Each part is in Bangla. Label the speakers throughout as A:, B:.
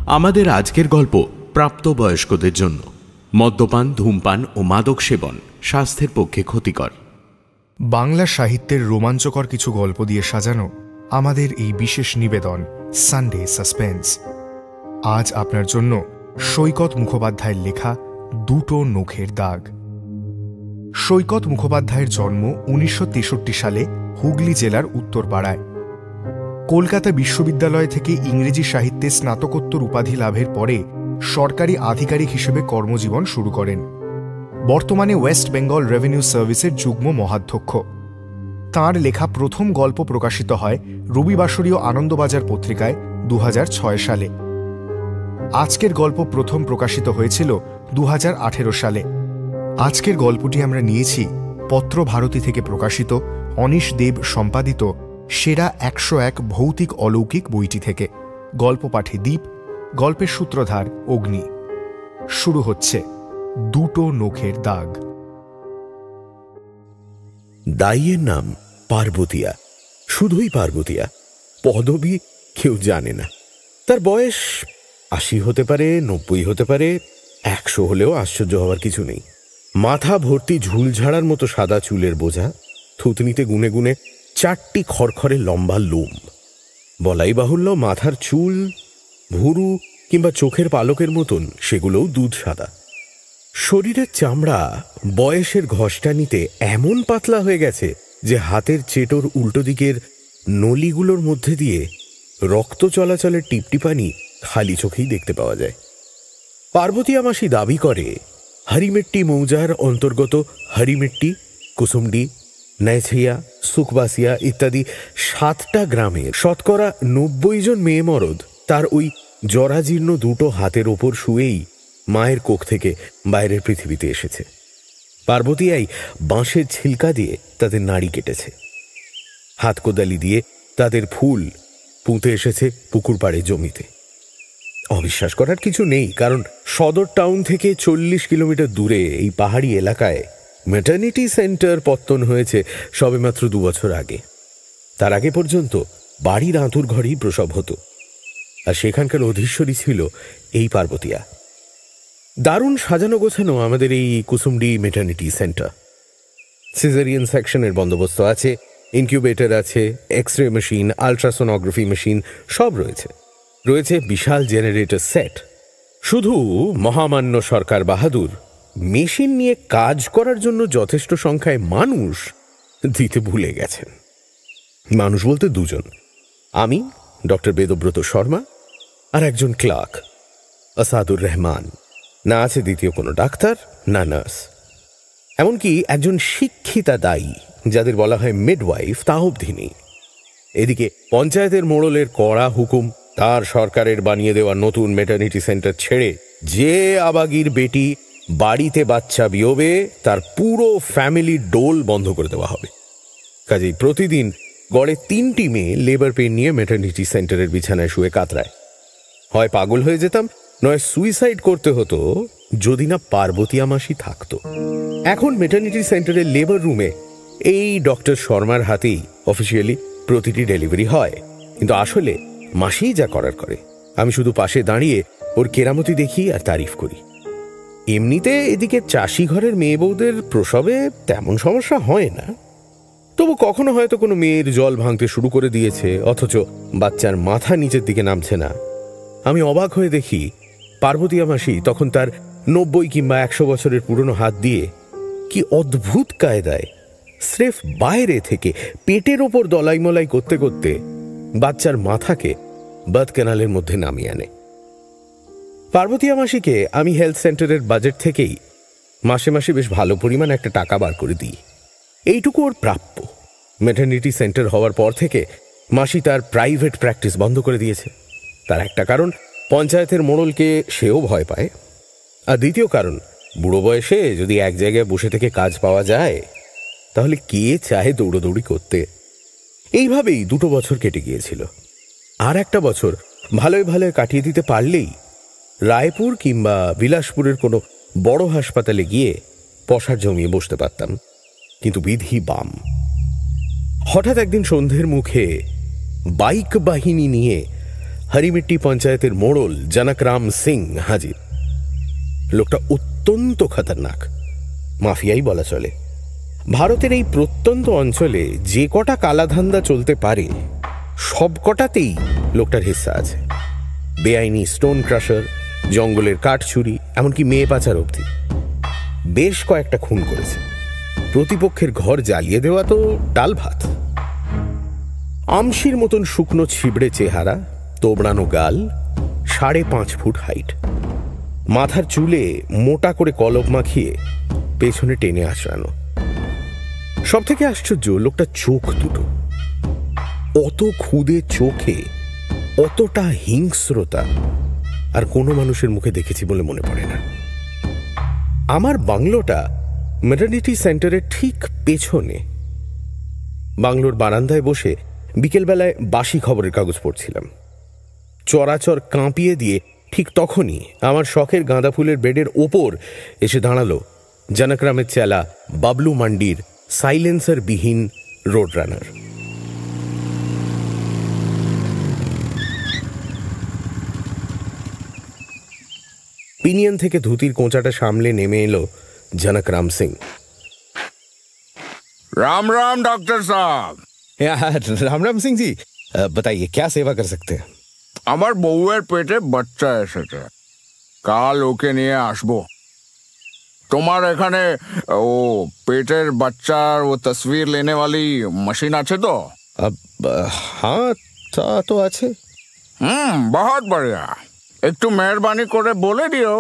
A: আমাদের আজকের গল্প প্রাপ্তবয়স্কদের জন্য। মদ্যপান, ধূমপান ও মাদক সেবন স্বাস্থ্যের পক্ষে ক্ষতিকর।
B: বাংলা সাহিত্যের রোমাঞ্চকর কিছু গল্প দিয়ে সাজানো আমাদের এই বিশেষ নিবেদন সানডে সাসপেন্স। আজ আপনার জন্য সৈকত মুখোপাধ্যায়ের লেখা দুটো নখের দাগ। সৈকত মুখোপাধ্যায়ের জন্ম 1963 সালে হুগলি জেলার উত্তরপাড়ায়। কলকাতা বিশ্ববিদ্যালয় থেকে ইংরেজি সাহিত্যে স্নাতকোত্তর উপাধি লাভের পরে সরকারি আধিকারিক হিসেবে কর্মজীবন শুরু করেন। বর্তমানে ওয়েস্ট বেঙ্গল রেভিনিউ সার্ভিসের যুগ্ম মহাধ্যক্ষ। তাঁর লেখা প্রথম গল্প প্রকাশিত হয় রবিবাসরীয় আনন্দবাজার পত্রিকায় 2006 সালে। আজকের গল্প প্রথম প্রকাশিত হয়েছিল 2018 সালে। আজকের গল্পটি আমরা নিয়েছি পত্রভারতী থেকে প্রকাশিত অনিশ দেব সম্পাদিত সেরা 101 ভৌতিক অলৌকিক বইটি থেকে। গল্প পাঠে দীপ, গল্পের সূত্রধার অগ্নি। শুরু হচ্ছে দুটো নখের দাগ।
C: দাইয়ের নাম পার্বতীয়া, শুধুই পার্বতীয়া। পদবী কেউ জানে না। তার বয়স 80 হতে পারে, 90 হতে পারে, 100 হলেও আশ্চর্য হওয়ার কিছু নেই। মাথা ভর্তি ঝুলঝাড়ার মতো সাদা চুলের বোঝা, থুতনিতে গুনে গুনে 4টি খড়খড়ে লম্বা লোম। বলাই বাহুল্য, মাথার চুল, ভুরু কিংবা চোখের পালকের মতন সেগুলোও দুধ সাদা। শরীরের চামড়া বয়সের ঘষ্টানিতে এমন পাতলা হয়ে গেছে যে হাতের চেটোর উল্টো দিকের নলিগুলোর মধ্যে দিয়ে রক্ত চলাচলের টিপটিপানি খালি চোখেই দেখতে পাওয়া যায়। পার্বতীয়া মাসি দাবি করে হরিমেট্টি মৌজার অন্তর্গত হরিমেট্টি, কুসুমডি, নাইছিয়া, সুকবাসিয়া ইত্যাদি 7টা গ্রামের শতকরা 90 জন মেয়ে মরদ তার ওই জরাজীর্ণ দুটো হাতের ওপর শুয়েই মায়ের কোখ থেকে বাইরের পৃথিবীতে এসেছে। পার্বতীয়াই বাঁশের ছিলকা দিয়ে তাদের নাড়ি কেটেছে, হাত কোদালি দিয়ে তাদের ফুল পুঁতে এসেছে পুকুর পাড়ে জমিতে। অবিশ্বাস করার কিছু নেই, কারণ সদর টাউন থেকে 40 কিলোমিটার দূরে এই পাহাড়ি এলাকায় ম্যাটারনিটি সেন্টার পত্তন হয়েছে সবেমাত্র 2 বছর আগে। তার আগে পর্যন্ত বাড়ির আঁতুর ঘরেই প্রসব হতো, আর সেখানকার অধীশ্বরী ছিল এই পার্বতীয়া। দারুণ সাজানো গোছানো আমাদের এই কুসুমডি ম্যাটারনিটি সেন্টার। সিজারিয়ান সেকশনের বন্দোবস্ত আছে, ইনকিউবেটর আছে, এক্স-রে মেশিন, আলট্রাসোনোগ্রাফি মেশিন সব রয়েছে। রয়েছে বিশাল জেনারেটর সেট। শুধু মহামান্য সরকার বাহাদুর মেশিন নিয়ে কাজ করার জন্য যথেষ্ট সংখ্যায় মানুষ দিতে ভুলে গেছেন। মানুষ বলতে 2 জন, আমি ডক্টর বেদব্রত শর্মা আর একজন ক্লার্ক আসাদুর রহমান। না আছে দ্বিতীয় কোনো ডাক্তার, না নার্স, এমনকি একজন শিক্ষিতা দায়ী যাদের বলা হয় মিডওয়াইফ তা অবধি নেই। এদিকে পঞ্চায়েতের মোড়লের কড়া হুকুম, তার সরকারের বানিয়ে দেওয়া নতুন ম্যাটারনিটি সেন্টার ছেড়ে যে আবাগির বেটি বাড়িতে বাচ্চা বিয়োবে তার পুরো ফ্যামিলি ডোল বন্ধ করে দেওয়া হবে। কাজেই প্রতিদিন গড়ে 3টি মেয়ে লেবার পেন নিয়ে ম্যাটারনিটি সেন্টারের বিছানায় শুয়ে কাতরায়। হয় পাগল হয়ে যেতাম, নয় সুইসাইড করতে হতো যদি না পার্বতীয়া মাসি থাকতো। এখন ম্যাটারনিটি সেন্টারের লেবার রুমে এই ডক্টর শর্মার হাতেই অফিসিয়ালি প্রতিটি ডেলিভারি হয়, কিন্তু আসলে মাসিই যা করার করে। আমি শুধু পাশে দাঁড়িয়ে ওর কেরামতি দেখি আর তারিফ করি। এমনিতে এদিকে চাষি ঘরের মেয়ে বউদের প্রসবে তেমন সমস্যা হয় না, তবু কখনো হয়তো কোনো মেয়ের জল ভাঙতে শুরু করে দিয়েছে, অথচ বাচ্চার মাথা নিচের দিকে নামছে না। আমি অবাক হয়ে দেখি পার্বতীয়া মাসি তখন তার 90 কিংবা 100 বছরের পুরনো হাত দিয়ে কি অদ্ভুত কায়দায় স্রেফ বাইরে থেকে পেটের ওপর দলাই মলাই করতে করতে বাচ্চার মাথাকে বার্থ ক্যানালের মধ্যে নামিয়ে আনে। পার্বতীয়া মাসিকে আমি হেলথ সেন্টারের বাজেট থেকেই মাসে মাসে বেশ ভালো পরিমাণ একটা টাকা বার করে দিই। এইটুকু ওর প্রাপ্য। ম্যাটারনিটি সেন্টার হওয়ার পর থেকে মাসি তার প্রাইভেট প্র্যাকটিস বন্ধ করে দিয়েছে। তার একটা কারণ, পঞ্চায়েতের মোড়লকে সেও ভয় পায়, আর দ্বিতীয় কারণ, বুড়ো বয়সে যদি এক জায়গায় বসে থেকে কাজ পাওয়া যায় তাহলে কে চায় দৌড়োদৌড়ি করতে। এইভাবেই 2 বছর কেটে গিয়েছিল। আর একটা বছর ভালোই ভালোই কাটিয়ে দিতে পারলেই রায়পুর কিংবা বিলাসপুরের কোনো বড় হাসপাতালে গিয়ে পসার জমিয়ে বসতে পারতাম। কিন্তু বিধি বাম। হঠাৎ একদিন সন্ধ্যের মুখে বাইক বাহিনী নিয়ে হরিমিট্টি পঞ্চায়েতের মোড়ল জনকরাম সিং হাজির। লোকটা অত্যন্ত খতরনাক, মাফিয়াই বলা চলে। ভারতের এই প্রত্যন্ত অঞ্চলে যে কটা কালাধান্দা চলতে পারে সব কটাতেই লোকটার হিস্সা আছে। বেআইনি স্টোন ক্রাশার, জঙ্গলের কাঠ চুরি, এমনকি মেয়ে পাচার অবধি। বেশ কয়েকটা খুন করেছে। প্রতিপক্ষের ঘর জ্বালিয়ে দেওয়া তো ডাল ভাত। আমশির মতন শুকনো ছিবড়ে চেহারা, তোবড়ানো গাল, 5.5 ফুট হাইট, মাথার চুলে মোটা করে কলপ মাখিয়ে পেছনে টেনে আসানো। সব থেকে আশ্চর্য, লোকটা চোখ দুটো। অত খুদে চোখে অতটা হিংস্রতা আর কোনো মানুষের মুখে দেখেছি বলে মনে পড়ে না। আমার বাংলোটা ম্যাটারনিটি সেন্টারের ঠিক পেছনে। বাংলোর বারান্দায় বসে বিকেলবেলায় বাসি খবরের কাগজ পড়ছিলাম। চরাচর কাঁপিয়ে দিয়ে ঠিক তখনই আমার শখের গাঁদা ফুলের বেডের ওপর এসে দাঁড়ালো জনকরামের চেলা বাবলু মান্ডির সাইলেন্সার বিহীন রোড রানার। পিনিয়ন থেকে ধুতির কোঁচাটা সামলে নেমে এলো জনকরাম সিং।
D: राम राम डॉक्टर साहब।
C: राम राम सिंह जी, बताइए क्या सेवा कर सकते हैं?
D: আমার বউয়ের পেটে বাচ্চা এসেছে, কাল ওকে নিয়ে আসবো। তোমার এখানে ও পেটের বাচ্চার ও তসবির लेने वाली मशीन আছে তো?
C: हाँ তা তো আছে।
D: बहुत बढ़िया। একটু মেহরবানি করে বলে দিও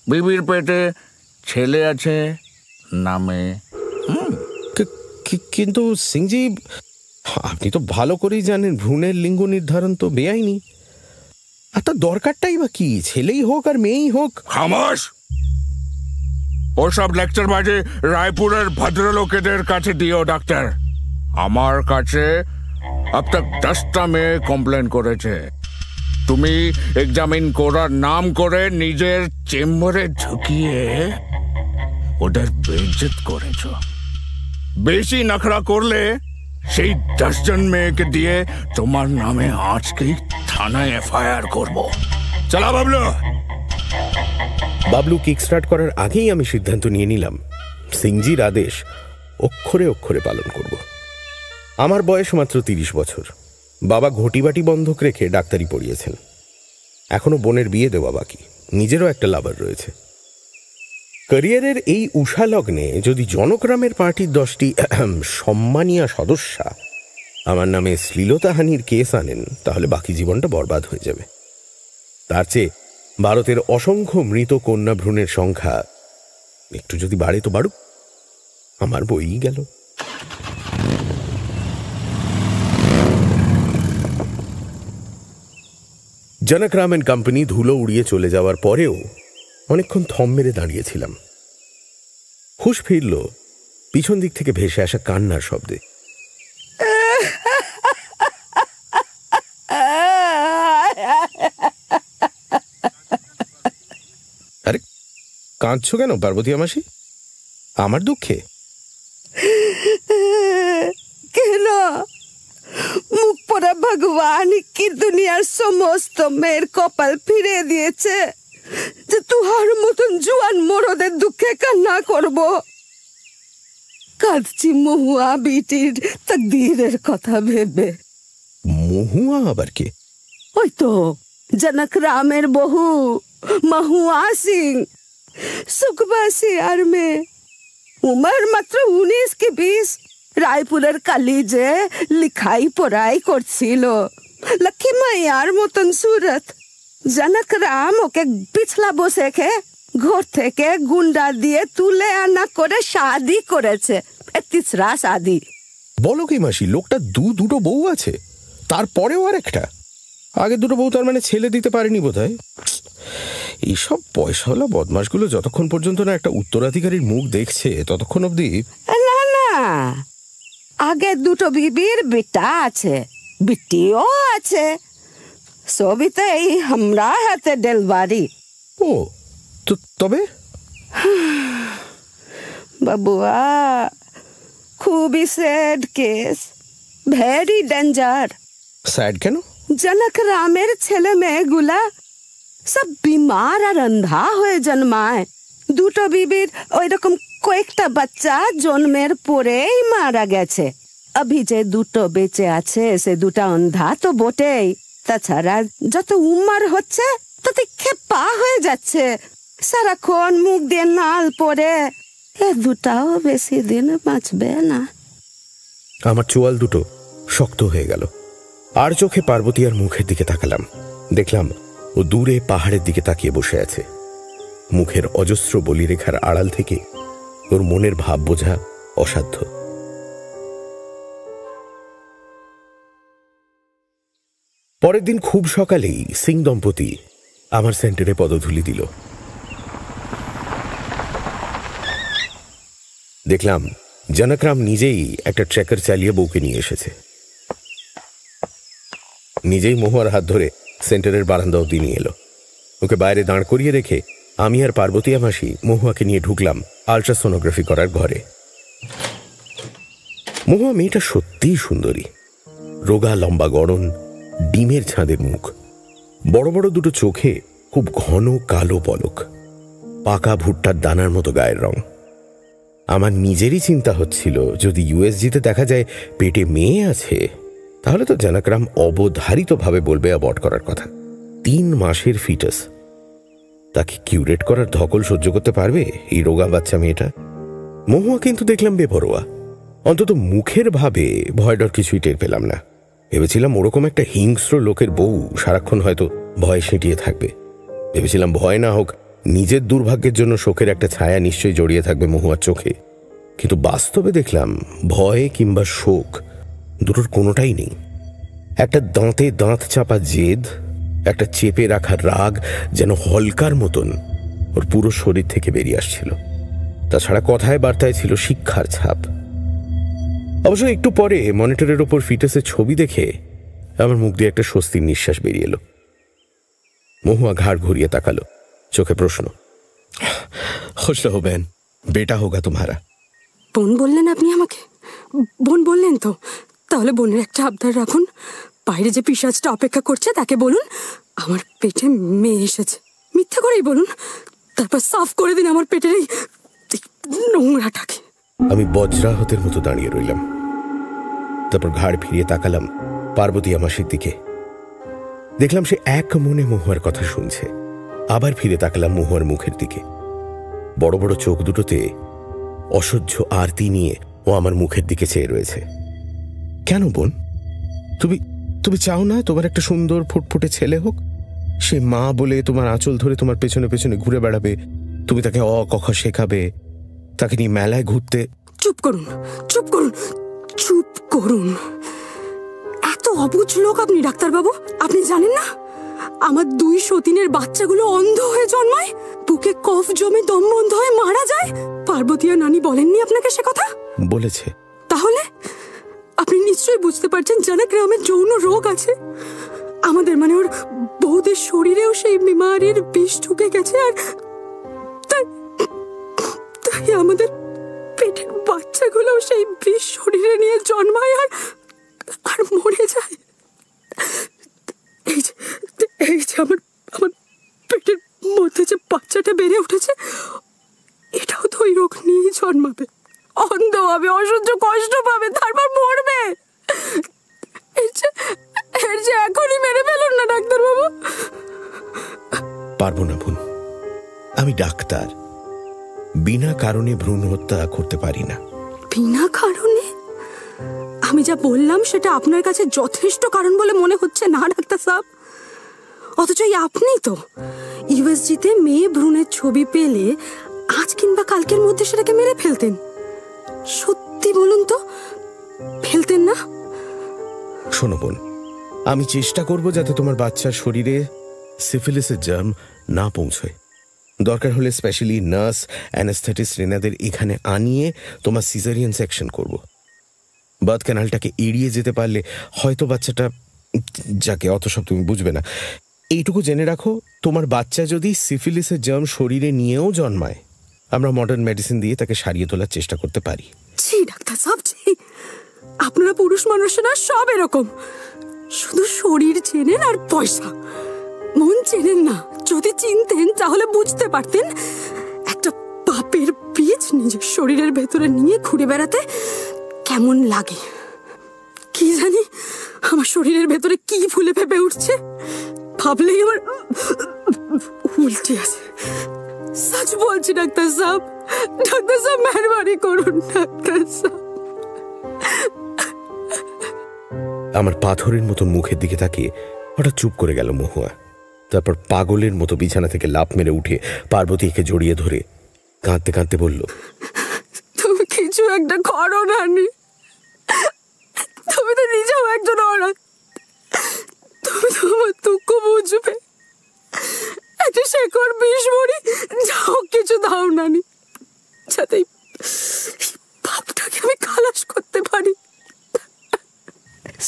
D: বিবির পেটে ছেলে আছে নামে।
C: কিন্তু সিংজি, আপনি তো ভালো করেই জানেন ভ্রূণের লিঙ্গ নির্ধারণ তো বেআইনি। আর তার দরকারটাই বা কি? ছেলেই হোক আর মেয়েই হোক।
D: খামোশ! ওসব লেকচার বাজে রায়পুরের ভদ্রলোকেদের কাছে দিও ডাক্তার। আমার কাছে अब तक 10টা মেয়ে কমপ্লেন করেছে। তুমি এক্সামিন করার নাম করে নিজের চেম্বারে ঢুকিয়ে ওদের বেইজ্জত করেছো। বেশি নখরা করলে সেই 10 জন মেয়েকে দিয়ে তোমার নামে আজকেই থানায় এফআইআর করব। চলা বাবলু।
C: বাবলু কিক স্টার্ট করার আগেই আমি সিদ্ধান্ত নিয়ে নিলাম সিংজির আদেশ অক্ষরে অক্ষরে পালন করব। আমার বয়স মাত্র 30 বছর। বাবা ঘটিবাটি বন্ধক রেখে ডাক্তারি পড়িয়েছেন। এখনো বোনের বিয়ে দেওয়া বাকি। নিজেরও একটা লাভার রয়েছে। ক্যারিয়ারের এই উষা লগ্নে যদি জনকরামের পার্টির 10টি সম্মানীয় সদস্যা আমার নামে শ্লীলতাহানির কেস আনেন, তাহলে বাকি জীবনটা বরবাদ হয়ে যাবে। তার চেয়ে ভারতের অসংখ্য মৃত কন্যা ভ্রূণের সংখ্যা একটু যদি বাড়ে তো বাড়ুক, আমার বই গেল। জনকরাম এন্ড কোম্পানি ধুলো উড়িয়ে চলে যাওয়ার পরেও অনেকক্ষণ থম মেরে দাঁড়িয়েছিলাম। হুঁশ ফিরল পিছন দিক থেকে ভেসে আসা কান্নার শব্দে। আরে কাঁদছো কেন পার্বতী মাসি? আমার দুঃখে?
E: কেন? মুখ পড়া ভগবান কি দুনিয়ার সমস্ত মেয়ের কপাল ফিরে দিয়েছে যে তুহার মতন জুয়ান মোরদের দুঃখে কান্না করব। কাঁদছি মহুয়া বিটির তকদীরের কথা ভেবে।
C: মহুয়া আবার কে?
E: ওই তো জনকরামের বহু মহুয়া সিং, সুখবাসী আর মেয়ে। উমর মাত্র 19 কি 20। রায়পুরের কলেজে লিখাই পড়াই করছিল। লক্ষ্মী মাইয়ার মতন সুরত। জনকরাম ওকে পিছলা বসে ঘর থেকে গুন্ডা দিয়ে তুলে আনা করে শাদি করেছে। 33রা শাদি।
C: বলো কি মাসি, লোকটা দুটো বউ আছে, তারপরেও আর একটা? আগে দুটো বউ তার মানে ছেলে দিতে পারেনি বোধহয়। এইসব পয়সাওয়ালা বদমাশগুলো যতক্ষণ পর্যন্ত না একটা উত্তরাধিকারীর মুখ দেখছে ততক্ষণ অবধি।
E: না না, আগে দুটো বিবির বেটা আছে, বিটিও আছে। সবই তো এই আমরা হাতে ডেলবারি।
C: ও তো তবে
E: বাবুয়া, খুবই sad case, very danger.
C: Sad কেন?
E: जनक रामेर ছেলে মেয়েগুলা সব বিমার আর অন্ধা হয়ে জন্মায়। দুটো বিবির ওই রকম কয়েকটা বাচ্চা জন্মের পরেই মারা গেছে। अभी যে দুটো বেঁচে আছে সে দুটা অন্ধা তো বটেই, তাছাড়া যত উম্মার হচ্ছে তাতে খেপা হয়ে যাচ্ছে, সারাক্ষণ মুখ দিয়ে নাল পড়ে। এ দুটাও বেশি দিন বাঁচবে না।
C: আমার চোয়াল দুটো শক্ত হয়ে গেল। আর চোখে পার্বতী আর মুখের দিকে তাকালাম। দেখলাম ও দূরে পাহাড়ের দিকে তাকিয়ে বসে আছে। মুখের অজস্র বলিরেখার আড়াল থেকে ওর মনের ভাব বোঝা অসাধ্য। পরের দিন খুব সকালেই সিং দম্পতি আমার সেন্টারে পদধূলি দিল। দেখলাম জনকরাম নিজেই একটা ট্রেকার চালিয়ে বউকে নিয়ে এসেছে। নিজেই মহুয়ার হাত ধরে সেন্টারের বারান্দা অবধি নিয়ে এলো। ওকে বাইরে দাঁড় করিয়ে রেখে আমি আর পার্বতী মাসি মহুয়াকে নিয়ে ঢুকলাম আল্ট্রাসোনোগ্রাফি করার ঘরে। মহুয়া মেয়েটা সত্যিই সুন্দরী। রোগা লম্বা গড়ন, ডিমের ছাঁদের মুখ, বড় বড় দুটো চোখে খুব ঘন কালো পলক, পাকা ভুট্টার দানার মতো গায়ের রং। আমার নিজেরই চিন্তা হচ্ছিল যদি ইউএসজিতে দেখা যায় পেটে মেয়ে আছে তাহলে তো জনকরাম অবধারিতভাবে বলবে অ্যাবর্ট করার কথা। 3 মাসের ফিটাস, তাকে কিউরেট করার ধকল সহ্য করতে পারবে এই রোগা বাচ্চা মেয়েটা? মহুয়া কিন্তু দেখলাম বেপরোয়া। অন্তত মুখের ভাবে ভয় ডর কিছুই টের পেলাম না। ভেবেছিলাম ওরকম একটা হিংস্র লোকের বউ সারাক্ষণ হয়তো ভয়ে সেঁটিয়ে থাকবে। ভেবেছিলাম ভয় না হোক নিজের দুর্ভাগ্যের জন্য শোকের একটা ছায়া নিশ্চয়ই জড়িয়ে থাকবে মহুয়ার চোখে। কিন্তু বাস্তবে দেখলাম ভয় কিংবা শোক দুটোর কোনোটাই নেই। একটা দাঁতে দাঁত চাপা জেদ, একটা চেপে রাখা রাগ যেন হলকার মতন ওর পুরো শরীর থেকে বেরিয়ে আসছিল। তাছাড়া কথায় বার্তায় ছিল শিক্ষার ছাপ। অবশ্য একটু পরে মনিটরের ওপর ফিটাসের ছবি দেখে আমার মুখ দিয়ে একটা স্বস্তির নিঃশ্বাস বেরিয়ে এলো। মহুয়া ঘাড় ঘুরিয়ে তাকালো, চোখে প্রশ্ন। খুশ রহো বেন, বেটা হোগা তোমারা।
F: বোন বললেন আপনি আমাকে? বোন বললেন তো? তাহলে বোনের একটা আবদার রাখুন। বাইরে যে পিশাচটা অপেক্ষা করছে তাকে বলুন আমার পেটে মেয়ে এসেছে। মিথ্যা করেই বলুন, তারপর সাফ করে দিন আমার পেটের এই নোংরাটাকে।
C: আমি বজ্রাহতের মতো দাঁড়িয়ে রইলাম। তারপর ঘাড় ফিরিয়ে তাকালাম পার্বতী মাসির দিকে। দেখলাম সে এক মনে মহুয়ার কথা শুনছে। আবার ফিরে তাকালাম মহুয়ার মুখের দিকে। বড় বড় চোখ দুটোতে অসহ্য আরতি নিয়ে ও আমার মুখের দিকে চেয়ে রয়েছে। কেন বোন, তুমি চাও না তোমার একটা সুন্দর ফুটফুটে ছেলে হোক? সে মা বলে তোমার আঁচল ধরে তোমার পেছনে পেছনে ঘুরে বেড়াবে, তুমি তাকে অ ক খ শেখাবে, তাকে নিয়ে মেলায় ঘুরতে।
F: চুপ করুন, চুপ করুন, চুপ করুন। এত অবুঝ লোক আপনি ডাক্তারবাবু? আপনি জানেন না আমার 2 সতীনের বাচ্চাগুলো অন্ধ হয়ে জন্মায়, বুকে কফ জমে দম বন্ধ হয়ে মারা যায়? পার্বতী আর নানি বলেননি আপনাকে সে কথা?
C: বলেছে। তাহলে
F: আপনি নিশ্চয়ই বুঝতে পারছেন জনকরামের যৌন রোগ আছে। আমাদের মানে ওর বউদের শরীরেও সেই বিমারির বিষ ঢুকে গেছে। আর তাই আমাদের পেটের বাচ্চাগুলো সেই বিষ শরীরে নিয়ে জন্মায় আর মরে যায়। এই যে আমার পেটের মধ্যে যে বাচ্চাটা বেড়ে উঠেছে এটাও তো ওই রোগ নিয়েই জন্মাবে, অন্ধ হবে, অসহ্য কষ্ট পাবে, তারপর মরবে। এর যে এখনই মেরে ফেলুন না ডাক্তারবাবু।
C: পারবো না বোন, আমি ডাক্তার, বিনা কারণে ভ্রূণ হত্যা করতে পারি না।
F: বিনা কারণে? আমি যা বললাম সেটা আপনার কাছে যথেষ্ট কারণ বলে মনে হচ্ছে না ডাক্তার সাহেব। অথচ আপনি তো ইউএসজিতে মেয়ে ভ্রূণের ছবি পেলে আজ কিংবা কালকের মধ্যে সেটাকে মেরে ফেলতেন। সত্যি বলুন তো, ফেলতেন না?
C: শোনো বোন, আমি চেষ্টা করব যাতে তোমার বাচ্চার শরীরে সিফিলিসের জার্ম না পৌঁছয়। দরকার হলে স্পেশালি নার্স, অ্যানেস্থেটিস্ট এনাদের এখানে আনিয়ে তোমার সিজারিয়ান সেকশন করব। বার্থ ক্যানালটাকে এড়িয়ে যেতে পারলে হয়তো বাচ্চাটা, যাকে অত সব তুমি বুঝবে না, এইটুকু জেনে রাখো তোমার বাচ্চা যদি সিফিলিসের জার্ম শরীরে নিয়েও জন্মায় আমরা মডার্ন মেডিসিন দিয়ে তাকে সারিয়ে তোলার চেষ্টা করতে পারি।
F: জি ডাক্তার সাহেব, জি। আপনারা পুরুষ মানুষেরা সব এরকম, শুধু শরীর চেনেন আর পয়সা, মন চেনেন না। যদি চিনতেন তাহলে বুঝতে পারতেন একটা পাপের বীজ নিজের শরীরের ভেতরে নিয়ে ঘুরে বেড়াতে কেমন লাগে। কি জানি আমার শরীরের ভেতরে কি ফুলে ফেপে উঠছে, ভাবলেই আমার উল্টে আছে। সচ বলছি ডাক্তার সাহেব, ডাক্তার সাহেব মেহরবানি করুন ডাক্তার সাহেব।
C: আমার পাথরের মতন মুখের দিকে তাকিয়ে হঠাৎ চুপ করে গেল মহুয়া। তারপর পাগলের মতো বিছানা থেকে লাফ মেরে উঠে পার্বতীকে জড়িয়ে ধরে কাঁদতে কাঁদতে বলল,
F: তুমি কিছু একটা করো নানি, তুমি তো নিজেও একজন অনাথ, তুমি তো আমার দুঃখ বুঝবে। একটা শেকড় বিষ মরি যাও, কিছু দাও নানি, যাতে পাপটাকে আমি খালাস করতে পারি।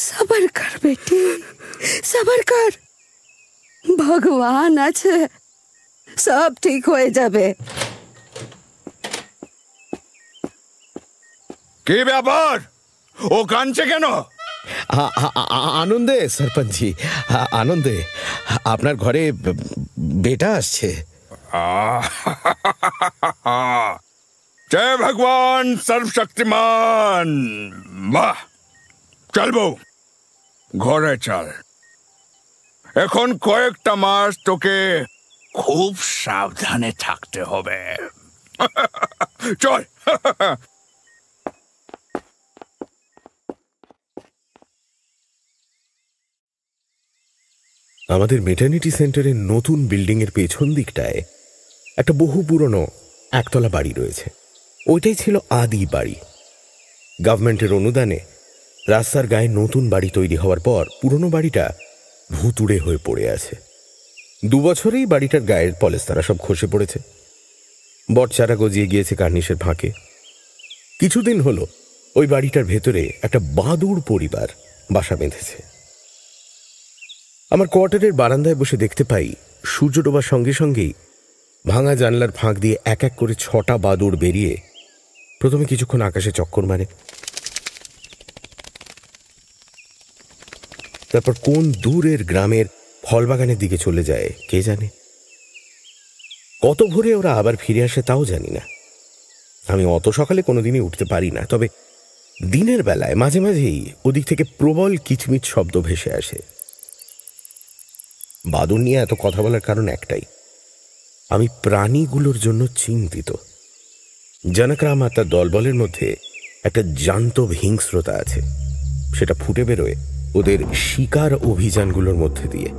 E: सबर कर बेटी, सबर कर, ভগবান আছে, সব ঠিক হয়ে যাবে।
D: কি ব্যাপার, ও কাঁদছে কেন?
C: আনন্দে সরপঞ্চজি, আনন্দে। আপনার ঘরে বেটা আসছে।
D: জয় ভগবান সর্বশক্তিমান। বাহ, চল বউ, ঘরে চল। এখন কয়েকটা মাস তোকে খুব সাবধানে থাকতে হবে। চল।
C: আমাদের মেটার্নিটি সেন্টারের নতুন বিল্ডিং এর পেছন দিকটায় একটা বহু পুরনো একতলা বাড়ি রয়েছে। ওইটাই ছিল আদি বাড়ি। গভর্নমেন্টের অনুদানে রাস্তার গায়ে নতুন বাড়ি তৈরি হওয়ার পর পুরনো বাড়িটা ভুতুড়ে হয়ে পড়ে আছে। 2 বছরেই বাড়িটার গায়ের পলেস্তারা সব খসে পড়েছে, বটচারা গজিয়ে গিয়েছে কার্নিশের ফাঁকে। কিছুদিন হলো ওই বাড়িটার ভেতরে একটা বাদুড় পরিবার বাসা বেঁধেছে। আমার কোয়ার্টারের বারান্দায় বসে দেখতে পাই সূর্য ডোবার সঙ্গে সঙ্গেই ভাঙা জানলার ফাঁক দিয়ে এক এক করে 6টা বাদুড় বেরিয়ে প্রথমে কিছুক্ষণ আকাশে চক্কর মারে, তারপর কোন দূরের গ্রামের ফলবাগানের দিকে চলে যায় কে জানে। কত ভোরে ওরা আবার ফিরে আসে তাও জানি না। আমি অত সকালে কোনোদিনই উঠতে পারি না, তবে দিনের বেলায় মাঝে মাঝেই ওদিক থেকে প্রবল কিচমিচ শব্দ ভেসে আসে। বাদুড় নিয়ে এত কথা বলার কারণ একটাই, আমি প্রাণীগুলোর জন্য চিন্তিত। জনকরাম আর তার দলবলের মধ্যে একটা জান্তব হিংস্রতা আছে, সেটা ফুটে বেরোয় ওদের শিকার অভিযানগুলোর মধ্যে দিয়ে।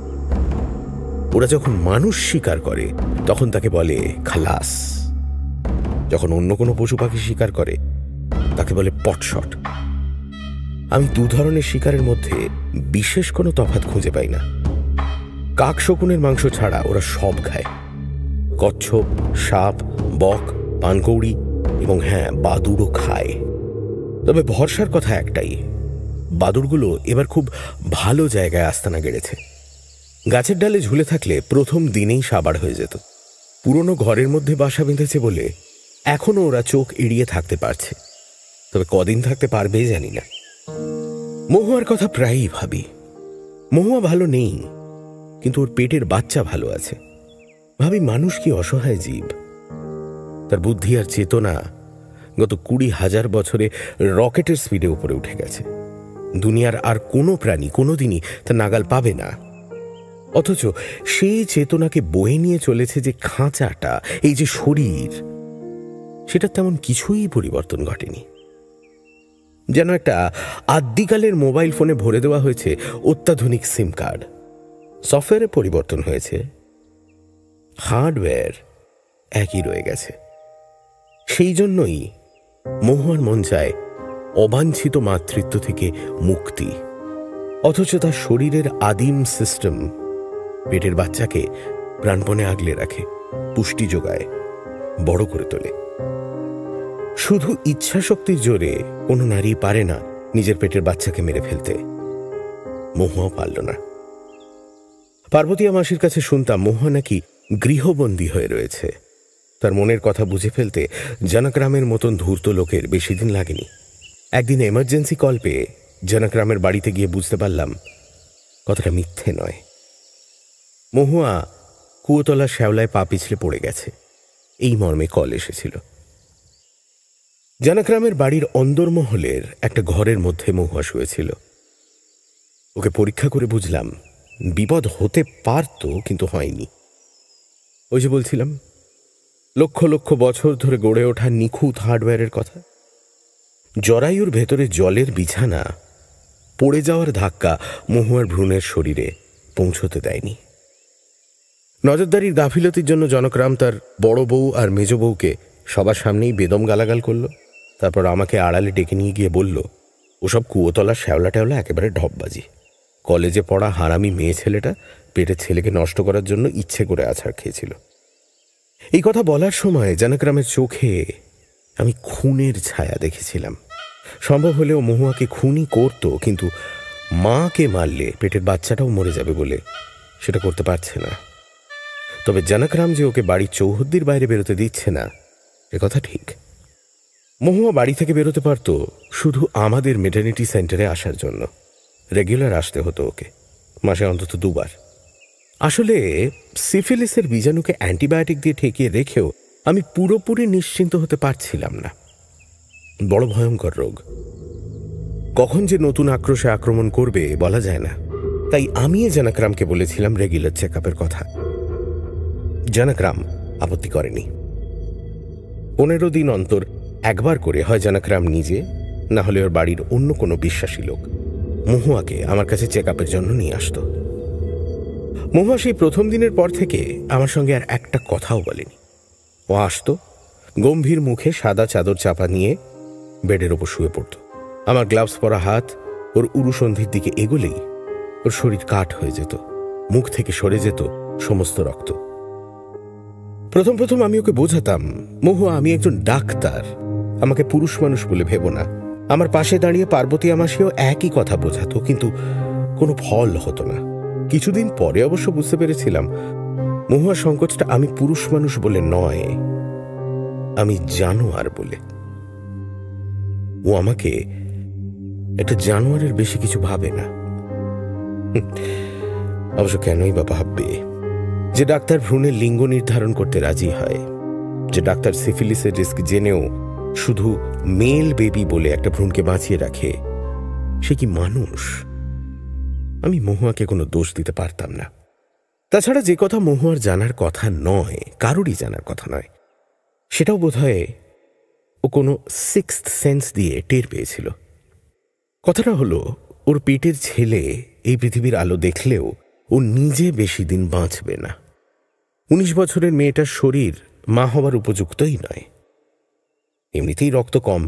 C: ওরা যখন মানুষ শিকার করে তখন তাকে বলে খালাস, যখন অন্য কোনো পশু পাখি শিকার করে তাকে বলে পটশট। আমি 2 ধরনের শিকারের মধ্যে বিশেষ কোনো তফাৎ খুঁজে পাই না। কাক শকুনের মাংস ছাড়া ওরা সব খায়, কচ্ছপ, সাপ, বক, পানকৌড়ি এবং হ্যাঁ, বাদুড়ও খায়। তবে ভরসার কথা একটাই, বাদুড়গুলো এবার খুব ভালো জায়গায় আস্তানা গেড়েছে। গাছের ডালে ঝুলে থাকলে প্রথম দিনেই সাবার হয়ে যেত। পুরনো ঘরের মধ্যে বাসা বেঁধেছে বলে এখনো ওরা চোখ এড়িয়ে থাকতে পারছে, তবে কদিন থাকতে পারবে জানি না। মহুয়ার কথা প্রায়ই ভাবি। মহুয়া ভালো নেই, কিন্তু ওর পেটের বাচ্চা ভালো আছে। ভাবি মানুষ কি অসহায় জীব, তার বুদ্ধি আর চেতনা গত 20,000 বছরে রকেটের স্পিডে উপরে উঠে গেছে। দুনিয়ার আর কোনো প্রাণী কোনোদিনই তা নাগাল পাবে না। অথচ সেই চেতনাকে বয়ে নিয়ে চলেছে যে খাঁচাটা, এই যে শরীর, সেটা তেমন কিছুই পরিবর্তন ঘটেনি। যেন একটা আদ্যিকালের মোবাইল ফোনে ভরে দেওয়া হয়েছে অত্যাধুনিক সিম কার্ড। সফটওয়্যারে পরিবর্তন হয়েছে, হার্ডওয়্যার একই রয়ে গেছে। সেই জন্যই মহুয়ার মন চায় অবাঞ্ছিত মাতৃত্ব থেকে মুক্তি, অথচ তার শরীরের আদিম সিস্টেম পেটের বাচ্চাকে প্রাণপণে আগলে রাখে, পুষ্টি যোগায়, বড় করে তোলে। শুধু ইচ্ছা শক্তির জোরে কোনো নারী পারে না নিজের পেটের বাচ্চাকে মেরে ফেলতে। মহুয়াও পারল না। পার্বতী মাসির কাছে শুনতাম মহুয়া নাকি গৃহবন্দী হয়ে রয়েছে। তার মনের কথা বুঝে ফেলতে জনকরামের মতন ধূর্ত লোকের বেশি দিন লাগেনি। একদিন এমার্জেন্সি কল পেয়ে জনকরামের বাড়িতে গিয়ে বুঝতে পারলাম কথাটা মিথ্যে নয়। মহুয়া কুয়োতলা শ্যাওলায় পা পিছলে পড়ে গেছে, এই মর্মে কল এসেছিল। জানাগ্রামের বাড়ির অন্দরমহলের একটা ঘরের মধ্যে মহুয়া শুয়েছিল। ওকে পরীক্ষা করে বুঝলাম বিপদ হতে পারত, কিন্তু হয়নি। ওই যে বলছিলাম, লক্ষ লক্ষ বছর ধরে গড়ে ওঠা নিখুঁত হার্ডওয়্যারের কথা। জরায়ুর ভেতরে জলের বিছানা পড়ে যাওয়ার ধাক্কা মহুয়ার ভ্রূণের শরীরে পৌঁছতে দেয়নি। নজরদারির গাফিলতির জন্য জনকরাম তার বড় বউ আর মেজ বউকে সবার সামনেই বেদম গালাগাল করল। তারপর আমাকে আড়ালে ডেকে নিয়ে গিয়ে বলল, ওসব কুয়োতলা শ্যাওলা ট্যাওলা একেবারে ঢপবাজি। কলেজে পড়া হারামি মেয়ে ছেলেটা পেটের ছেলেকে নষ্ট করার জন্য ইচ্ছে করে আছাড় খেয়েছিল। এই কথা বলার সময় জনকরামের চোখে আমি খুনের ছায়া দেখেছিলাম। সম্ভব হলেও মহুয়াকে খুনই করত, কিন্তু মাকে মারলে পেটের বাচ্চাটাও মরে যাবে বলে সেটা করতে পারছে না। তবে জনকরাম যে ওকে বাড়ির চৌহদ্দির বাইরে বেরোতে দিচ্ছে না, একথা ঠিক। মহুয়া বাড়ি থেকে বেরোতে পারত শুধু আমাদের মেটার্নিটি সেন্টারে আসার জন্য। রেগুলার আসতে হতো ওকে, মাসে অন্তত 2 বার। আসলে সিফিলিসের বীজাণুকে অ্যান্টিবায়োটিক দিয়ে ঠেকিয়ে রেখেও আমি পুরোপুরি নিশ্চিন্ত হতে পারছিলাম না। বড় ভয়ঙ্কর রোগ, কখন যে নতুন আক্রোশে আক্রমণ করবে বলা যায় না। তাই আমি জনকরামকে বলেছিলাম রেগুলার চেক আপের কথা। জনকরাম আপত্তি করেনি। 15 দিন অন্তর একবার করে হয় জনকরাম নিজে, না হলে ওর বাড়ির অন্য কোনো বিশ্বাসী লোক মহুয়াকে আমার কাছে চেক আপের জন্য নিয়ে আসত। মহুয়া সেই প্রথম দিনের পর থেকে আমার সঙ্গে আর একটা কথাও বলেনি। ও আসতো, গম্ভীর মুখে সাদা চাদর চাপা নিয়ে বেডের ওপর শুয়ে পড়ত। আমার গ্লাভস পরা হাত ওর উরুসন্ধির দিকে এগোলেই ওর শরীর কাঠ হয়ে যেত, মুখ থেকে সরে যেত সমস্ত রক্ত। প্রথম প্রথম আমি ওকে বোঝাতাম, মহুয়া আমি একজন ডাক্তার, আমাকে পুরুষ মানুষ বলে ভেবো না। আমার পাশে দাঁড়িয়ে পার্বতী আমাসিও একই কথা বোঝাতো, কিন্তু কোনো ফল হতো না। কিছুদিন পরে অবশ্য বুঝতে পেরেছিলাম মহুয়ার সংকোচটা আমি পুরুষ মানুষ বলে নয়, আমি জানোয়ার বলে। ও আমাকে একটা জানোয়ারের বেশি কিছু ভাবে না। অবশ্য কেনই বা ভাববে? যে ডাক্তার ভ্রূণের লিঙ্গ নির্ধারণ করতে রাজি হয়, যে ডাক্তার সিফিলিসের রিস্ক জেনেও শুধু মেল বেবি বলে একটা ভ্রূণকে বাঁচিয়ে রাখে, সে কি মানুষ? আমি মহুয়াকে কোনো দোষ দিতে পারতাম না। তাছাড়া যে কথা মহুয়ার জানার কথা নয়, কারোরই জানার কথা নয়, সেটাও বোধহয় ও কোনো 6th সেন্স দিয়ে টের পেয়েছিল। কথাটা হলো, ওর পেটের ছেলে এই পৃথিবীর আলো দেখলেও ও নিজে বেশি দিন বাঁচবে না। 19 বছরের মেয়েটার শরীর মা হবার উপযুক্তই নয়। এমনিতেই রক্ত কম,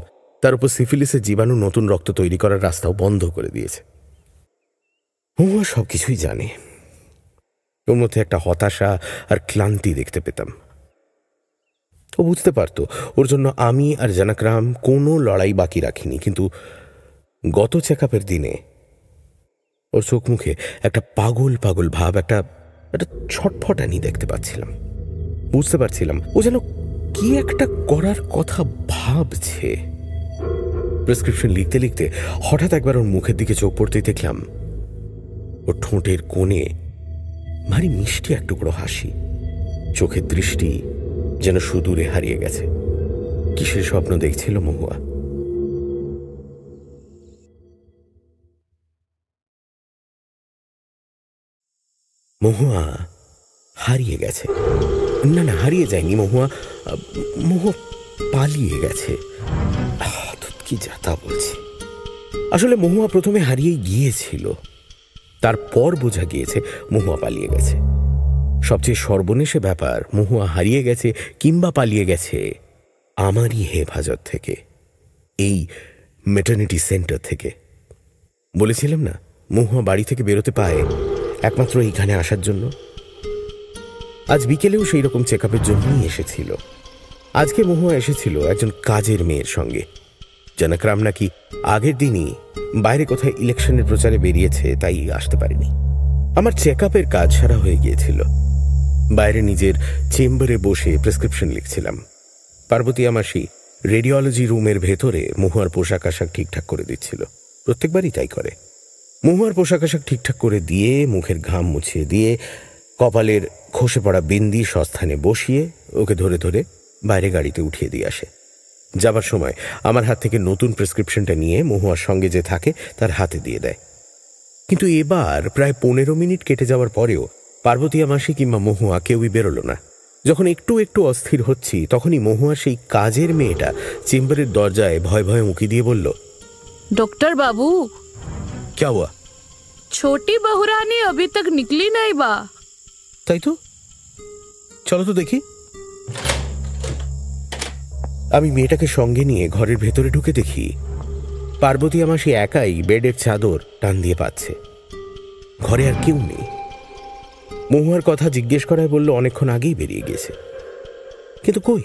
C: তার উপর সিফিলিসের জীবাণু নতুন রক্ত তৈরি করার রাস্তাও বন্ধ করে দিয়েছে। মহুয়া সবকিছুই জানে। ওর মধ্যে একটা হতাশা আর ক্লান্তি দেখতে পেতাম। ও বুঝতে পারত ওর জন্য আমি আর জনকরাম কোনো লড়াই বাকি রাখিনি, কিন্তু গত চেক আপের দিনে ওর চোখ মুখে একটা পাগল পাগল ভাব, একটা ছটফটানি দেখতে পাচ্ছিলাম। বুঝতে পারছিলাম ও যেন কি একটা করার কথা ভাবছে। প্রেসক্রিপশন লিখতে লিখতে হঠাৎ একবার ওর মুখের দিকে চোখ পড়তেই দেখলাম ওর ঠোঁটের কোণে ভারী মিষ্টি এক টুকরো হাসি। চোখের দৃষ্টি যেন সুদূরে হারিয়ে গেছে। কিসের স্বপ্ন দেখছিল মহুয়া? মহুয়া হারিয়ে গেছে। না না, হারিয়ে যায়নি মহুয়া, মহুয়া পালিয়ে গেছে। কি যাতা বলছি। আসলে মহুয়া প্রথমে হারিয়ে গিয়েছিল, তারপর বোঝা গিয়েছে মহুয়া পালিয়ে গেছে। সবচেয়ে সর্বনেশে ব্যাপার, মহুয়া হারিয়ে গেছে কিংবা পালিয়ে গেছে আমারই হেফাজত থেকে, এই মেটার্নিটি সেন্টার থেকে। বলেছিলাম না মহুয়া বাড়ি থেকে বেরোতে পায় একমাত্র এইখানে আসার জন্য। আজ বিকেলেও সেই রকম চেক আপের জন্যই এসেছিল। আজকে মহুয়া এসেছিল একজন কাজের মেয়ের সঙ্গে। জনকরাম নাকি আগের দিনই বাইরে কোথায় ইলেকশনের প্রচারে বেরিয়েছে, তাই আসতে পারেনি। আমার চেক আপের কাজ সারা হয়ে গিয়েছিল। বাইরে নিজের চেম্বারে বসে প্রেসক্রিপশন লিখছিলাম। পার্বতী আমাসি রেডিওলজি রুমের ভেতরে মহুয়ার পোশাক আশাক ঠিকঠাক করে দিচ্ছিল। প্রত্যেকবারই তাই করে। মহুয়ার পোশাক আশাক ঠিকঠাক করে দিয়ে, মুখের ঘাম মুছিয়ে দিয়ে, কপালের খসে পড়া বিন্দি সস্থানে বসিয়ে ওকে ধরে ধরে বাইরে গাড়িতে উঠিয়ে দিয়ে আসে। যাবার সময় আমার হাত থেকে নতুন প্রেসক্রিপশনটা নিয়ে মহুয়ার সঙ্গে যে থাকে তার হাতে দিয়ে দেয়। কিন্তু এবার প্রায় 15 মিনিট কেটে যাওয়ার পরেও পার্বতী মাসি কিংবা মহুয়া কেউই বেরোলো না। যখন একটু একটু অস্থির হচ্ছি তখনই মহুয়া সেই কাজের মেয়েটা চেম্বারের দরজায় ভয় ভয়ে উঁকি দিয়ে বলল,
G: डॉक्टर बाबू,
C: क्या हुआ?
G: छोटी बहुरानी अभी तक निकली नहीं बा।
C: তাই তো, চলো তো দেখি। আমি মেয়েটাকে সঙ্গে নিয়ে ঘরের ভেতরে ঢুকে দেখি পার্বতী মাসি একাই বেডের চাদর টান দিয়ে পাচ্ছে। ঘরে আর কেউ নেই। মহুয়ার কথা জিজ্ঞেস করায় বলল অনেকক্ষণ আগেই বেরিয়ে গেছে। কিন্তু কই,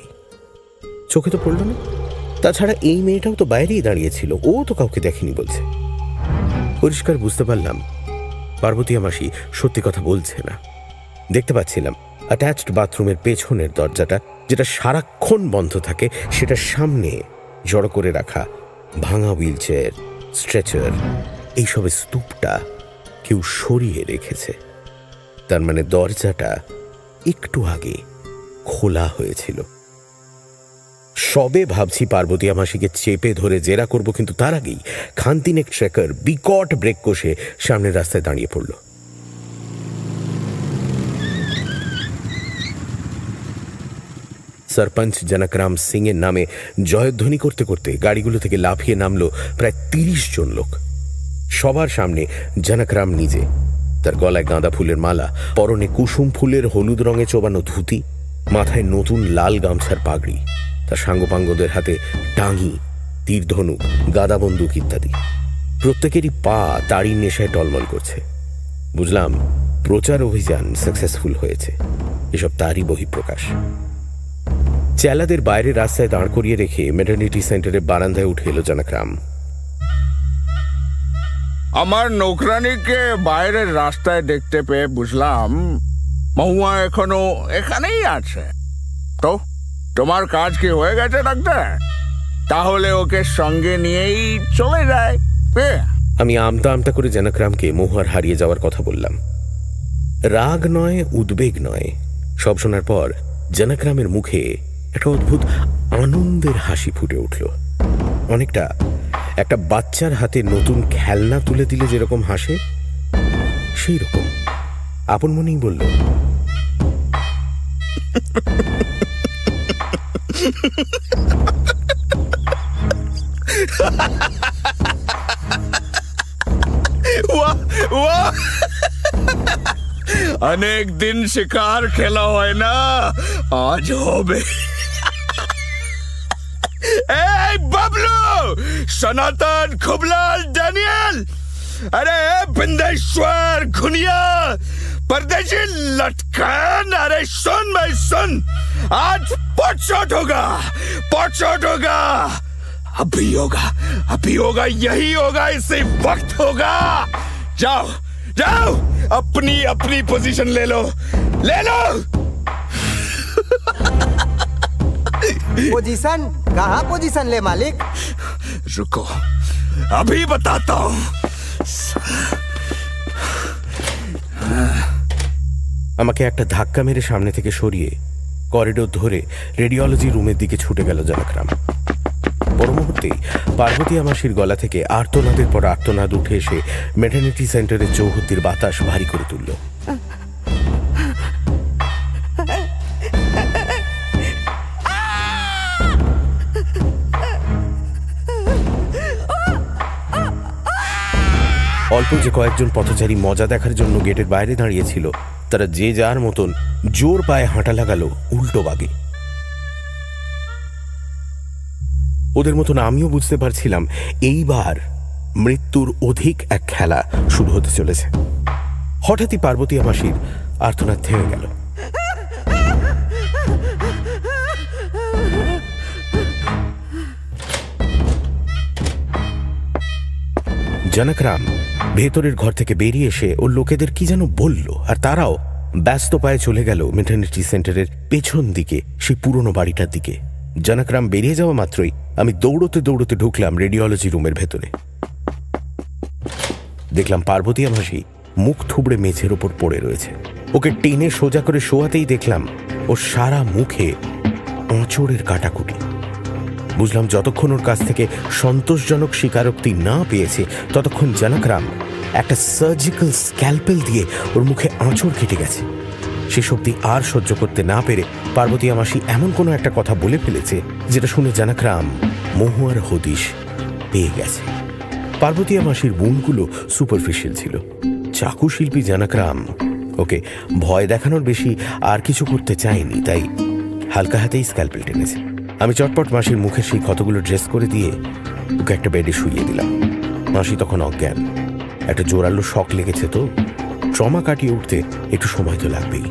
C: চোখে তো পড়ল না। তাছাড়া এই মেয়েটাও তো বাইরেই দাঁড়িয়েছিল, ও তো কাউকে দেখেনি বলছে। পরিষ্কার বুঝতে পারলাম পার্বতী মাসি সত্যি কথা বলছে না। দেখতে পাচ্ছিলাম অ্যাটাচড বাথরুমের পেছনের দরজাটা, যেটা সারাক্ষণ বন্ধ থাকে, সেটার সামনে জড়ো করে রাখা ভাঙা হুইল চেয়ার, স্ট্রেচার, এইসবের স্তূপটা কেউ সরিয়ে রেখেছে। তার মানে দরজাটা একটু আগে খোলা হয়েছিল। সবে ভাবছি পার্বতী মাসিকে চেপে ধরে জেরা করব, কিন্তু তার আগেই খানতিনেক ট্রেকার বিকট ব্রেক কষে সামনের রাস্তায় দাঁড়িয়ে পড়ল। সরপঞ্চ জনকরাম সিং এর নামে জয়ধ্বনি করতে করতে গাড়িগুলো থেকে লাফিয়ে নামলো প্রায় 30 জন লোক। সবার সামনে জনকরাম নিজে, তার গলায় গাঁদা ফুলের মালা, পরনে কুসুম ফুলের হলুদ রঙে চোবানো ধুতি, মাথায় নতুন লাল গামছার পাগড়ি, তার সাঙ্গপাঙ্গদের হাতে টাঙ্গি, তীর ধনুক, গাদা বন্দুক ইত্যাদি। প্রত্যেকেরই পা তাড়ির নেশায় টলমল করছে। বুঝলাম প্রচার অভিযান সাকসেসফুল হয়েছে। এসব তারই বহিঃপ্রকাশ। চেলাদের বাইরে রাস্তায় দাঁড় করিয়ে রেখে ম্যাটারনিটি সেন্টারের বারান্দায় উঠে এলো জনকরাম।
D: আমার নৌকরানিকে বাইরের রাস্তায় দেখতে পেয়ে বুঝলাম মহুয়া এখনো এখানেই আছে। তো তোমার কাজ কি হয়ে গেছে ডাক্তার? তাহলে ওকে সঙ্গে নিয়েই চলে যায়।
C: আমি আমতা আমতা করে জনকরামকে মহুয়ার হারিয়ে যাওয়ার কথা বললাম। রাগ নয়, উদ্বেগ নয়। সব শোনার পর জনকরামের মুখে একটা অদ্ভুত আনন্দের হাসি ফুটে উঠল। অনেকটা একটা বাচ্চার হাতে নতুন খেলনা তুলে দিলে যেরকম হাসে, সেই রকম আপন মনেই বলল,
D: অনেক দিন শিকার খেলা হয় না, আজ হবে। এই বাবলু, সনাতন, খুবলাল, ড্যানিয়েল, अरे बिंदेश्वर, घुनिया, परदेशी लटकन, अरे सुन भाई सुन, आज पॉट होगा, अभी होगा, यही होगा, इसी वक्त होगा। जाओ जाओ, अपनी अपनी पोजीशन ले लो।
H: पोजीशन? कहाँ पोजीशन ले मालिक?
D: रुको, अभी बताता हूँ।
C: আমাকে একটা ধাক্কা মেরে সামনে থেকে সরিয়ে করিডোর ধরে রেডিওলজি রুমের দিকে ছুটে গেল জনকরাম। পর মুহূর্তেই পার্বতী মাসির গলা থেকে আর্তনাদের পর আর্তনাদ উঠে এসে ম্যাটারনিটি সেন্টারের চৌহদ্দির বাতাস ভারী করে তুলল। অল্প যে কয়েকজন পথচারী মজা দেখার জন্য গেটের বাইরে দাঁড়িয়েছিল, তারা যে যার মতন জোর পায়ে হাঁটা লাগালো উল্টো বাগে। ওদের মতন আমিও বুঝতে পারছিলাম এইবার মৃত্যুর অধিক এক খেলা শুরু হতে চলেছে। হঠাৎই পার্বতী মাসির আর্তনাদ থেমে গেল। জনকরাম ভেতরের ঘর থেকে বেরিয়ে এসে ওর লোকেদের কি যেন বলল, আর তারাও ব্যস্ত পায়ে চলে গেল ম্যাটারনিটি সেন্টারের পেছন দিকে, সেই পুরনো বাড়িটার দিকে। জনকরাম বেরিয়ে যাওয়া মাত্রই আমি দৌড়তে দৌড়তে ঢুকলাম রেডিওলজি রুমের ভেতরে। দেখলাম পার্বতী মাসি মুখ থুবড়ে মেঝের ওপর পড়ে রয়েছে। ওকে টেনে সোজা করে শোয়াতেই দেখলাম ওর সারা মুখে আঁচড়ের কাটাকুটি। বুঝলাম যতক্ষণ ওর কাছ থেকে সন্তোষজনক স্বীকারোক্তি না পেয়েছে ততক্ষণ জানকরাম একটা সার্জিক্যাল স্ক্যালপেল দিয়ে ওর মুখে আঁচড় কেটে গেছে। শেষ অবধি আর সহ্য করতে না পেরে পার্বতী মাসি এমন কোনো একটা কথা বলে ফেলেছে যেটা শুনে জানকরাম মহুয়ার হদিশ পেয়ে গেছে। পার্বতী মাসির বুনগুলো সুপারফিশিয়াল ছিল। চাকুশিল্পী জানকরাম ওকে ভয় দেখানোর বেশি আর কিছু করতে চায়নি, তাই হালকা হাতেই স্ক্যালপেল টেনেছে। আমি চটপট মাসির মুখের সেই ক্ষতগুলো ড্রেস করে দিয়ে ওকে একটা বেডে শুইয়ে দিলাম। মাসি তখন অজ্ঞান। একটা জোরালো শক লেগেছে, তো ট্রমা কাটিয়ে উঠতে একটু সময় তো লাগবেই।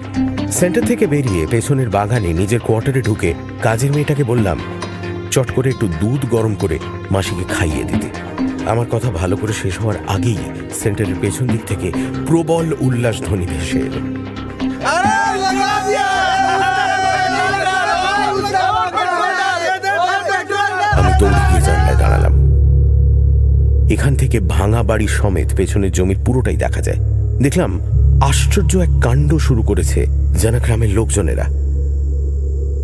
C: সেন্টার থেকে বেরিয়ে পেছনের বাগানে নিজের কোয়ার্টারে ঢুকে কাজের মেয়েটাকে বললাম চট করে একটু দুধ গরম করে মাসিকে খাইয়ে দিতে। আমার কথা ভালো করে শেষ হওয়ার আগেই সেন্টারের পেছন দিক থেকে প্রবল উল্লাস ধ্বনি ভেসে এলো। আমি দৌড়ে গিয়ে জানলায় দাঁড়ালাম। এখান থেকে ভাঙা বাড়ি সমেত পেছনের জমির পুরোটাই দেখা যায়। দেখলাম আশ্চর্য এক কাণ্ড শুরু করেছে জানকরামের লোকজনেরা।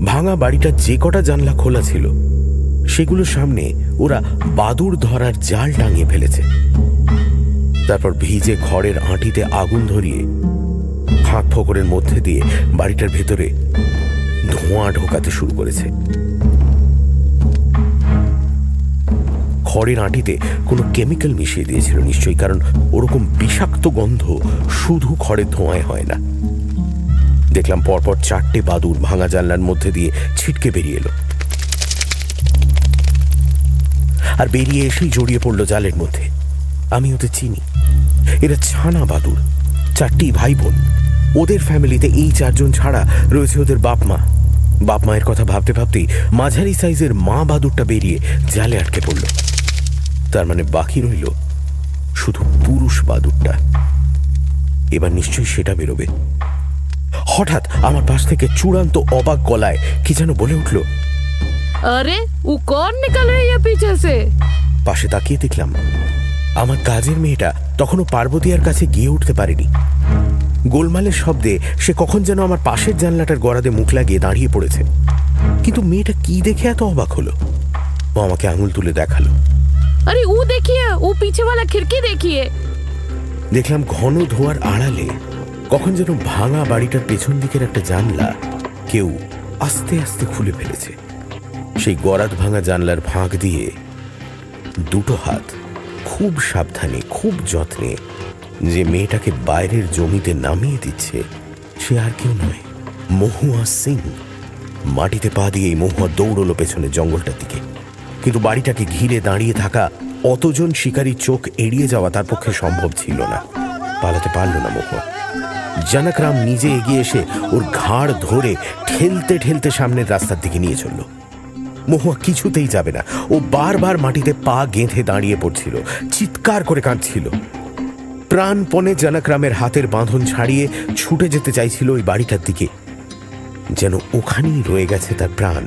C: ভাঙা বাড়িটা যে কটা জানলা খোলা ছিল সেগুলোর সামনে ওরা বাদুড় ধরার জাল টাঙিয়ে ফেলেছে। তারপর ভিজে খড়ের আঁটিতে আগুন ধরিয়ে ফাঁক ফোকরের মধ্যে দিয়ে বাড়িটার ভেতরে ধোঁয়া ঢোকাতে শুরু করেছে। খড়ের আঁটিতে কোনো কেমিক্যাল মিশিয়ে দিয়েছিল নিশ্চয়ই, কারণ ওরকম বিষাক্ত গন্ধ শুধু খড়ের ধোঁয়ায় হয় না। দেখলাম পরপর 4টে বাদুড় ভাঙা জানলার মধ্যে দিয়ে ছিটকে বেরিয়ে এলো, আর বেরিয়ে এসেই জড়িয়ে পড়লো জালের মধ্যে। আমি ওদের চিনি, এরা ছানা বাদুড়, 4টি ভাই বোন। ওদের ফ্যামিলিতে এই 4 জন ছাড়া রয়েছে ওদের বাপ মা। বাপ মায়ের কথা ভাবতে ভাবতেই মাঝারি সাইজের মা বাদুড়টা বেরিয়ে জালে আটকে পড়ল। তার মানে বাকি রইল শুধু পুরুষ বাদুড়টা। এবার নিশ্চয়ই সেটা বেরোবে। হঠাৎ আমার পাশ থেকে চূড়ান্ত অবাক গলায় কি যেন বলে উঠল,
G: अरे वो कौन निकल रही है पीछे से?
C: পাশে তাকিয়ে দেখলাম আমার কাজের মেয়েটা তখনও পার্বতীয়ার কাছে গিয়ে উঠতে পারেনি। গোলমালের শব্দে সে কখন যেন আমার পাশের জানলাটার গড়াতে মুখ লাগিয়ে দাঁড়িয়ে পড়েছে। কিন্তু মেয়েটা কি দেখে এত অবাক হলো? ও আমাকে আঙুল তুলে দেখালো,
G: अरे वो देखिए, वो पीछे वाला खिड़की देखिए।
C: দেখলাম ঘন ধোয়ার আড়ালে কখন যেন ভাঙা বাড়িটার পেছন দিকের একটা জানলা কেউ আস্তে আস্তে খুলে ফেলেছে। সেই গরাদ ভাঙা জানলার ফাঁক দিয়ে 2টো হাত খুব সাবধানে খুব যত্নে যে মেয়েটাকে বাইরের জমিতে নামিয়ে দিচ্ছে সে আর কেউ নয়, মহুয়া সিং। মাটিতে পা দিয়েই মহুয়া দৌড়লো পেছনের জঙ্গলটার দিকে। কিন্তু বাড়িটাকে ঘিরে দাঁড়িয়ে থাকা অতজন শিকারী চোখ এড়িয়ে যাওয়া তার পক্ষে সম্ভব ছিল না। পালাতে পারল না মহুয়া। জানকরাম নিজে এগিয়ে এসে ওর ঘাড় ধরে ঠেলতে ঠেলতে সামনের রাস্তার দিকে নিয়ে চলল। মহুয়া কিছুতেই যাবে না। ও বারবার মাটিতে পা গেঁথে দাঁড়িয়ে পড়ছিল, চিৎকার করে কাঁদছিল। প্রাণপণে জানকরামের হাতের বাঁধন ছাড়িয়ে ছুটে যেতে চাইছিল ওই বাড়িটার দিকে, যেন ওখানেই রয়ে গেছে তার প্রাণ।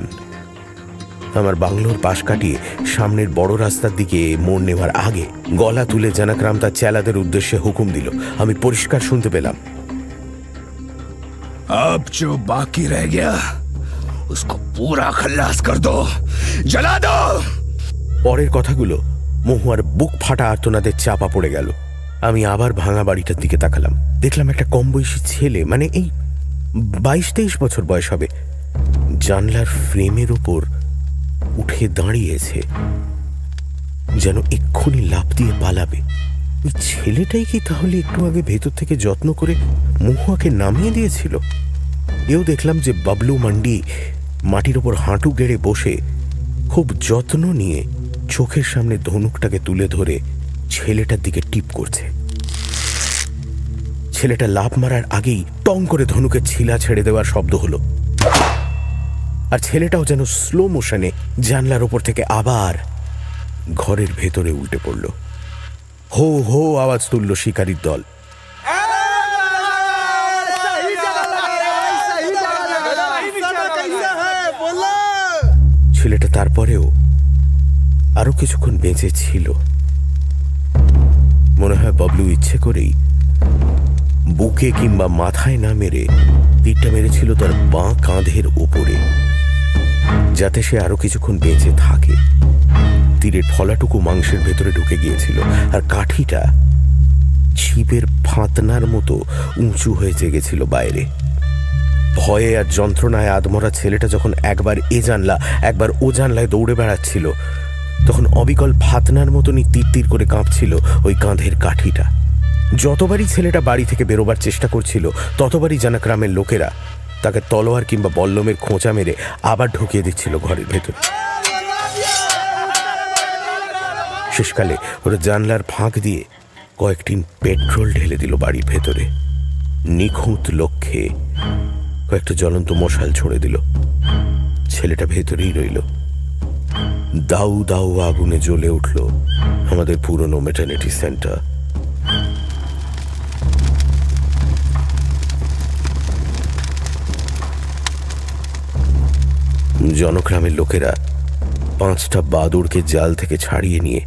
C: আমার বাংলোর পাশ কাটিয়ে সামনের বড় রাস্তার দিকে মোড় নেওয়ার আগে গলা তুলে জানকরাম তার চেলাদের উদ্দেশ্যে হুকুম দিল। আমি পরিষ্কার শুনতে পেলাম,
D: अब जो बाकी रह गया उसको पूरा खल्लास कर दो, जला दो।
C: পরের কথাগুলো মহুয়ার বুক ফাটা আর্তনাদের চাপা পড়ে গেল। আমি আবার ভাঙা বাড়িটার দিকে তাকালাম। দেখলাম একটা কম বয়সী ছেলে, মানে এই 22-23 বছর বয়স হবে, জানলার ফ্রেমের উপর উঠে দাঁড়িয়েছে, যেন এক্ষুনি লাফ দিয়ে পালাবে। ওই ছেলেটাই কি তাহলে একটু আগে ভেতর থেকে যত্ন করে মহুয়াকে নামিয়ে দিয়েছিল? এও দেখলাম যে বাবলু মান্ডি মাটির ওপর হাঁটু গেড়ে বসে খুব যত্ন নিয়ে চোখের সামনে ধনুকটাকে তুলে ধরে ছেলেটার দিকে টিপ করছে। ছেলেটা লাফ মারার আগেই টং করে ধনুকের ছিলা ছেড়ে দেওয়ার শব্দ হলো, আর ছেলেটাও যেন স্লো মোশনে জানলার ওপর থেকে আবার ঘরের ভেতরে উল্টে পড়ল। হো হো আওয়াজ তুলল শিকারীর দল। ছেলেটা তারপরেও আরো কিছুক্ষণ বেঁচে ছিল। মনে হয় বাবলু ইচ্ছে করেই বুকে কিংবা মাথায় না মেরে তীরটা মেরেছিল তার বাঁ কাঁধের ওপরে, যাতে সে আরো কিছুক্ষণ বেঁচে থাকে। তীরের ফলাটুকু মাংসের ভেতরে ঢুকে গিয়েছিল, আর কাঠিটা ছিপের ফাতনার মতো উঁচু হয়ে জেগেছিল বাইরে। ভয়ে আর যন্ত্রণায় আদমরা ছেলেটা যখন একবার এ জানলা একবার ও জানলায় দৌড়ে বেড়াচ্ছিল, তখন অবিকল ফাতনার মতনই তীর তীর করে কাঁপছিল ওই কাঁধের কাঠিটা। যতবারই ছেলেটা বাড়ি থেকে বেরোবার চেষ্টা করছিল, ততবারই জানা গ্রামের লোকেরা তাকে তলোয়ার কিংবা বল্লমের খোঁচা মেরে আবার ঢুকিয়ে দিচ্ছিল ঘরের ভেতরে। শেষকালে ওরা জানলার ফাঁক দিয়ে কয়েকটি পেট্রোল ঢেলে দিল বাড়ির ভেতরে। নিখুঁত লক্ষ্যে কয়েকটা জ্বলন্ত মশাল ছড়ে দিল। ছেলেটা ভেতরেই রইল। দাউ দাউ আগুনে জ্বলে উঠল আমাদের পুরনো ম্যাটারনিটি সেন্টার। জনগ্রামের লোকেরা 5টা বাদুড়কে জাল থেকে ছাড়িয়ে নিয়ে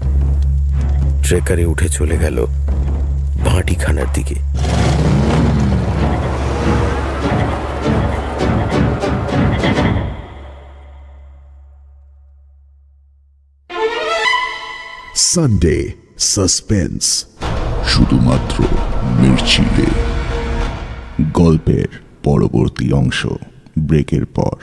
C: ট্রেকারে উঠে চলে গেল ভাটিখানার দিকে।
I: সানডে সাসপেন্স, শুধুমাত্র মির্চিতে। গল্পের পরবর্তী অংশ ব্রেকের পর।